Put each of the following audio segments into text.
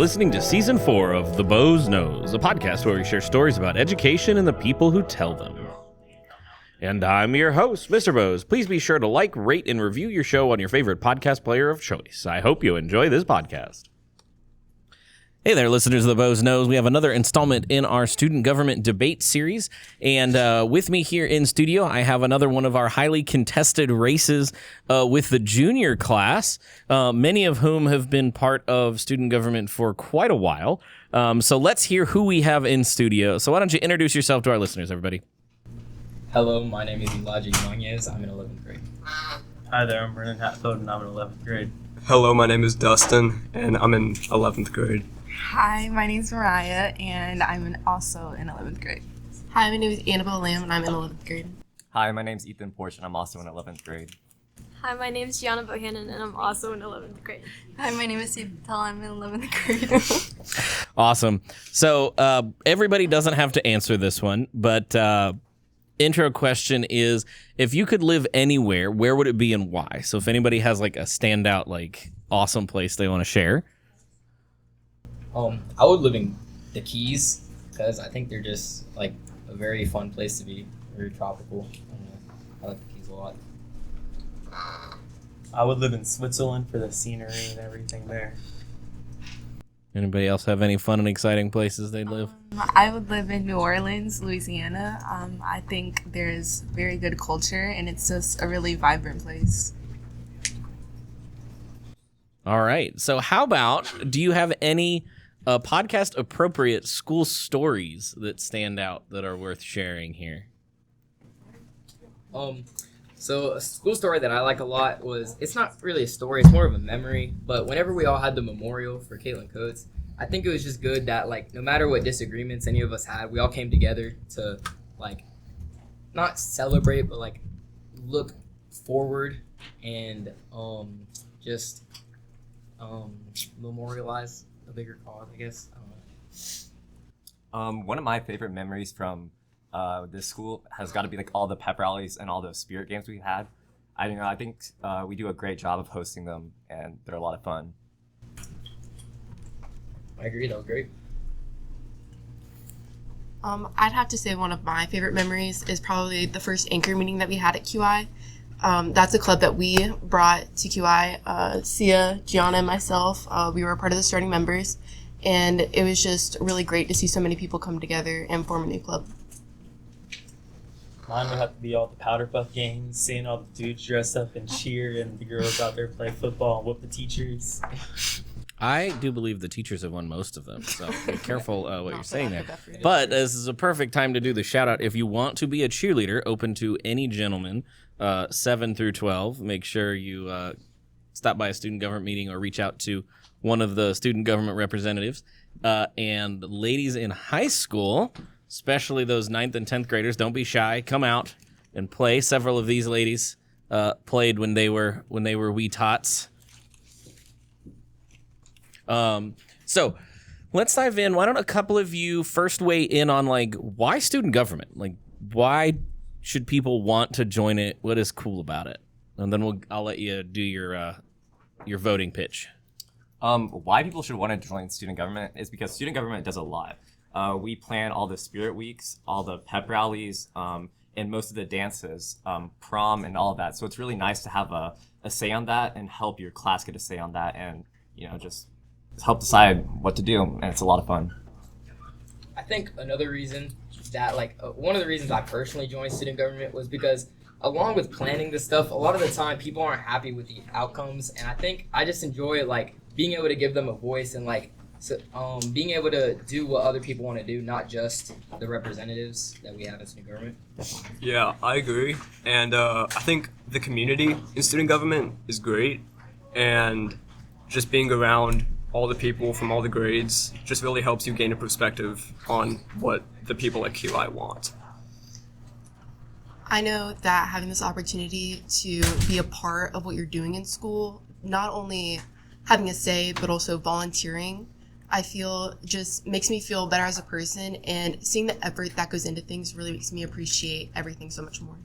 listening to Season 4 of The Bo's Nose, a podcast where we share stories about education and the people who tell them. And I'm your host, Mr. Bose. Please be sure to like, rate, and review your show on your favorite podcast player of choice. I hope you enjoy this podcast. Hey there, listeners of The Bo's Nose. We have another installment in our student government debate series. And with me here in studio, I have another one of our highly contested races with the junior class, many of whom have been part of student government for quite a while. So let's hear who we have in studio. So why don't you introduce yourself to our listeners, everybody? Hello, my name is Elijah Yanez. I'm in 11th grade. Hi there, I'm Brennan Hatfield and I'm in 11th grade. Hello, my name is Dustin and I'm in 11th grade. Hi, my name is Mariah, and I'm also in 11th grade. Hi, my name is Annabelle Lamb, and I'm in 11th grade. Hi, my name's Ethan Porch, and I'm also in 11th grade. Hi, my name is Gianna Bohannon, and I'm also in 11th grade. Hi, my name is Steve Patel. I'm in 11th grade. Awesome. So everybody doesn't have to answer this one, but intro question is, if you could live anywhere, where would it be and why? So if anybody has like a standout, like awesome place they want to share. I would live in the Keys because I think they're just like a very fun place to be, very tropical. I like the Keys a lot. I would live in Switzerland for the scenery and everything there. Anybody else have any fun and exciting places they'd live? I would live in New Orleans, Louisiana. I think there's very good culture, and it's just a really vibrant place. All right. So how about, do you have any podcast appropriate school stories that stand out that are worth sharing here? So a school story that I like a lot was, it's not really a story, it's more of a memory, but whenever we all had the memorial for Caitlin Coates, I think it was just good that, like, no matter what disagreements any of us had, we all came together to, like, not celebrate, but, like, look forward and just memorialize a bigger cause, I guess. I don't know. One of my favorite memories from this school has got to be like all the pep rallies and all the spirit games we had. I think we do a great job of hosting them, and they're a lot of fun. I agree, that was great. I'd have to say one of my favorite memories is probably the first anchor meeting that we had at QI. That's a club that we brought to QI. Sia, Gianna, and myself, we were part of the starting members, and it was just really great to see so many people come together and form a new club. Mine would have to be all the powder puff games, seeing all the dudes dressed up and cheer, and the girls out there play football and whoop the teachers. I do believe the teachers have won most of them, so be careful what you're saying there. But this is a perfect time to do the shout out. If you want to be a cheerleader, open to any gentleman, 7 through 12. Make sure you stop by a student government meeting or reach out to one of the student government representatives. And ladies in high school, especially those 9th and 10th graders, don't be shy. Come out and play. Several of these ladies played when they were wee tots. So let's dive in. Why don't a couple of you first weigh in on, like, why student government? Like, why should people want to join it? What is cool about it? And then I'll let you do your voting pitch. Why people should want to join student government is because student government does a lot. We plan all the spirit weeks, all the pep rallies, and most of the dances, prom and all of that. So it's really nice to have a say on that and help your class get a say on that, and, you know, just help decide what to do, and it's a lot of fun. I think another reason that, like, one of the reasons I personally joined student government was because, along with planning this stuff, a lot of the time people aren't happy with the outcomes, and I think I just enjoy, like, being able to give them a voice and, like, being able to do what other people want to do, not just the representatives that we have in student government. Yeah, I agree. And I think the community in student government is great, and just being around all the people from all the grades just really helps you gain a perspective on what the people at QI want. I know that having this opportunity to be a part of what you're doing in school, not only having a say, but also volunteering, I feel just makes me feel better as a person, and seeing the effort that goes into things really makes me appreciate everything so much more.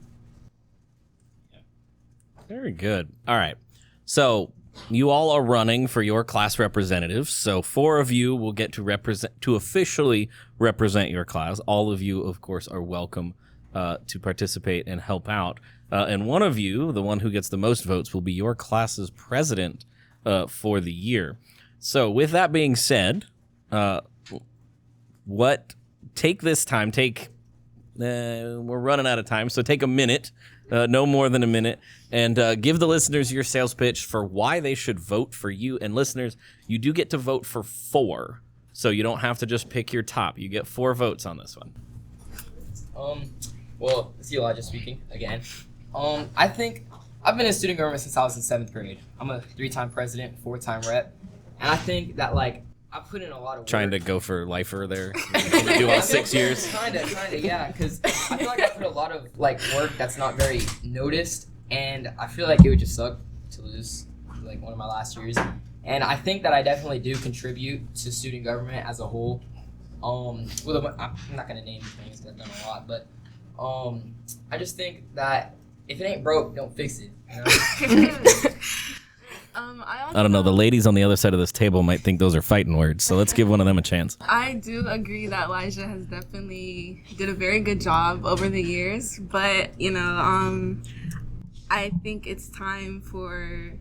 Very good. All right. So you all are running for your class representatives. So 4 of you will get to officially represent your class. All of you, of course, are welcome to participate and help out. And one of you, the one who gets the most votes, will be your class's president for the year. So with that being said, take this time, we're running out of time, so take a minute, no more than a minute, and give the listeners your sales pitch for why they should vote for you. And listeners, you do get to vote for 4, so you don't have to just pick your top. You get 4 votes on this one. Well, it's Elijah speaking again. I think I've been in student government since I was in 7th grade. I'm a 3-time president, 4-time rep, and I think that I put in a lot of work. Trying to go for lifer there. Do all 6 years. Kinda, yeah. Because I feel like I put a lot of work that's not very noticed, and I feel like it would just suck to lose one of my last years. And I think that I definitely do contribute to student government as a whole. I'm not gonna name things because I've done a lot, but I just think that if it ain't broke, don't fix it. You know? I don't know. The ladies on the other side of this table might think those are fighting words, so let's give one of them a chance. I do agree that Elijah has definitely did a very good job over the years, but I think it's time for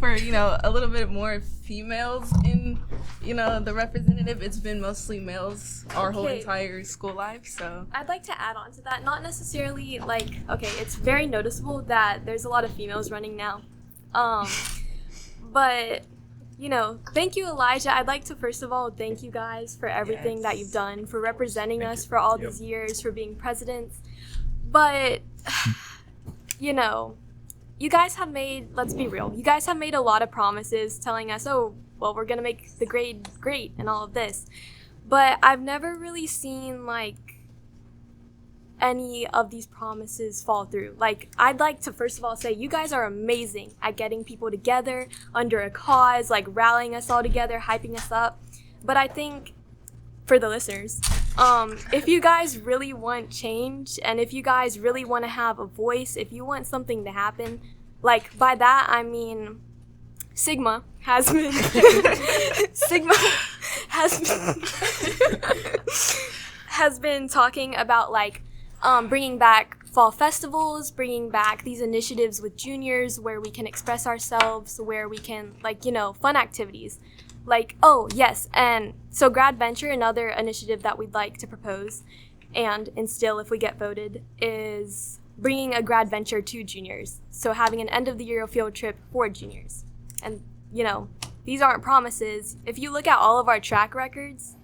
a little bit more females in the representative. It's been mostly males our whole entire school life, so I'd like to add on to that. Not necessarily it's very noticeable that there's a lot of females running now. But thank you, Elijah. I'd like to first of all thank you guys for everything that you've done, for representing us for all these years, for being presidents. But you guys have made, let's be real, you guys have made a lot of promises telling us, oh, well, we're going to make the grade great and all of this. But I've never really seen, any of these promises fall through. I'd like to, first of all, say you guys are amazing at getting people together under a cause, rallying us all together, hyping us up. But I think, for the listeners, if you guys really want change, and if you guys really want to have a voice, if you want something to happen, by that I mean Sigma has been has been talking about bringing back fall festivals, bringing back these initiatives with juniors where we can express ourselves, where we can fun activities. Oh, yes, and so Grad Venture, another initiative that we'd like to propose and instill if we get voted, is bringing a Grad Venture to juniors. So having an end-of-the-year field trip for juniors. And, these aren't promises. If you look at all of our track records,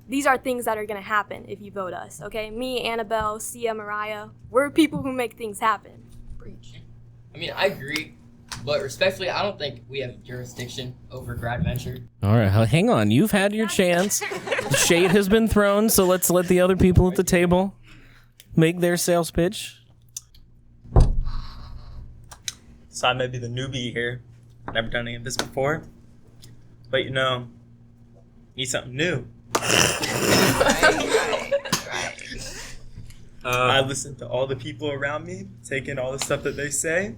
these are things that are going to happen if you vote us, okay? Me, Annabelle, Sia, Mariah, we're people who make things happen. Preach. I mean, I agree. But respectfully, I don't think we have jurisdiction over Grad Venture. All right, hang on. You've had your chance. Shade has been thrown, so let's let the other people at the table make their sales pitch. So I may be the newbie here. Never done any of this before. But need something new. I listen to all the people around me, take in all the stuff that they say,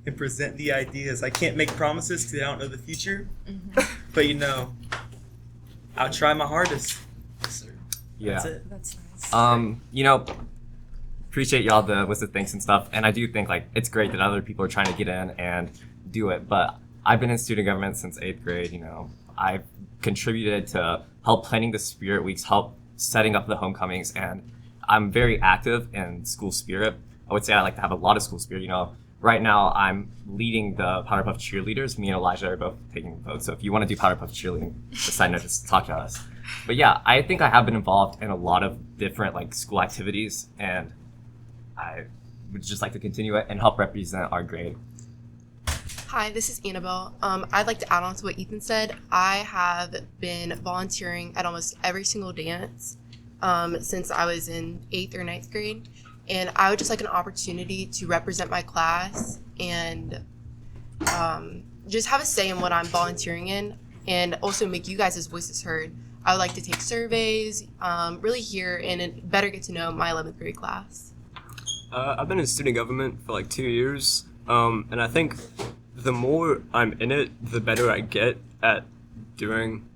and present the ideas. I can't make promises because I don't know the future. But I'll try my hardest. Yes, sir. Yeah. That's it. that's nice. Appreciate y'all the list of thanks and stuff. And I do think it's great that other people are trying to get in and do it. But I've been in student government since 8th grade. I've contributed to help planning the spirit weeks, help setting up the homecomings, and I'm very active in school spirit. I would say I like to have a lot of school spirit. Right now I'm leading the Powder Puff cheerleaders. Me and Elijah are both taking votes. So if you want to do Powder Puff cheerleading, decide to just talk to us. But yeah, I think I have been involved in a lot of different school activities, and I would just like to continue it and help represent our grade. Hi, this is Annabelle. I'd like to add on to what Ethan said. I have been volunteering at almost every single dance since I was in 8th or 9th grade. And I would just like an opportunity to represent my class and just have a say in what I'm volunteering in, and also make you guys' voices heard. I would like to take surveys, really hear and better get to know my 11th grade class. I've been in student government for 2 years, And I think the more I'm in it, the better I get at doing,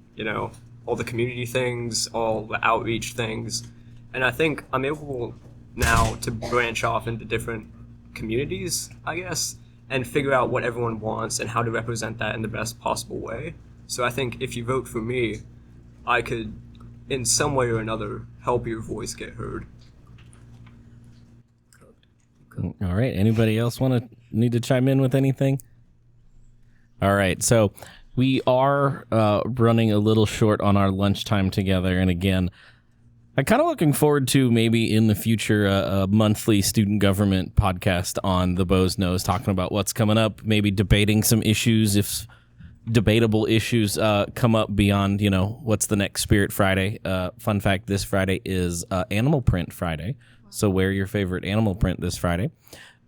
all the community things, all the outreach things. And I think I'm able now to branch off into different communities, I guess, and figure out what everyone wants and how to represent that in the best possible way. So I think if you vote for me, I could, in some way or another, help your voice get heard. All right. Anybody else need to chime in with anything? All right. So we are running a little short on our lunchtime together. And again, I'm kind of looking forward to maybe in the future a monthly student government podcast on the Bows Knows, talking about what's coming up, maybe debating some issues if debatable issues come up beyond, what's the next Spirit Friday. Fun fact, this Friday is Animal Print Friday. So wear your favorite animal print this Friday.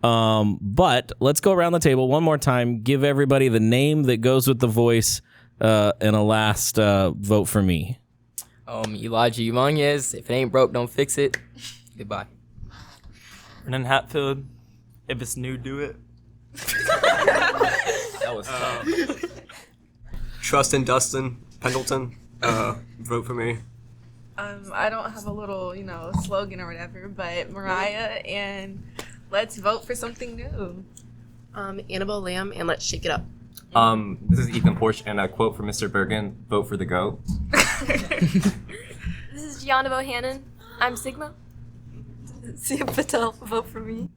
But let's go around the table one more time. Give everybody the name that goes with the voice and a last vote for me. Elijah Ibanez. If it ain't broke, don't fix it. Goodbye. Brennan Hatfield. If it's new, do it. That was tough. Trust in Dustin Pendleton. Vote for me. I don't have a little, slogan or whatever, but Mariah and let's vote for something new. Annabelle Lamb and let's shake it up. This is Ethan Porch and a quote from Mr. Bergen, vote for the GOAT. This is Gianna Bohannon. I'm Sigma. Sia Patel, vote for me.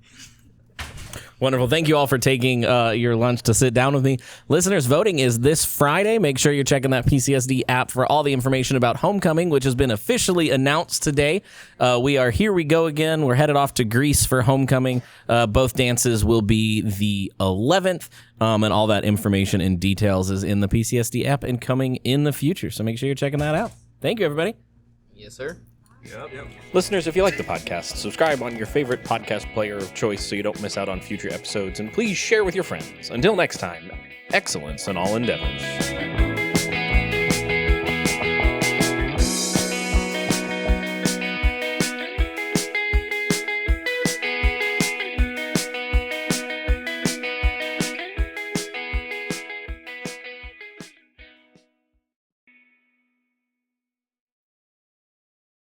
Wonderful. Thank you all for taking your lunch to sit down with me. Listeners, voting is this Friday. Make sure you're checking that PCSD app for all the information about homecoming, which has been officially announced today. We are here we go again. We're headed off to Greece for homecoming. Both dances will be the 11th, and all that information and details is in the PCSD app and coming in the future. So make sure you're checking that out. Thank you, everybody. Yes, sir. Yep. Listeners, if you like the podcast, subscribe on your favorite podcast player of choice so you don't miss out on future episodes, and please share with your friends. Until next time, excellence in all endeavors.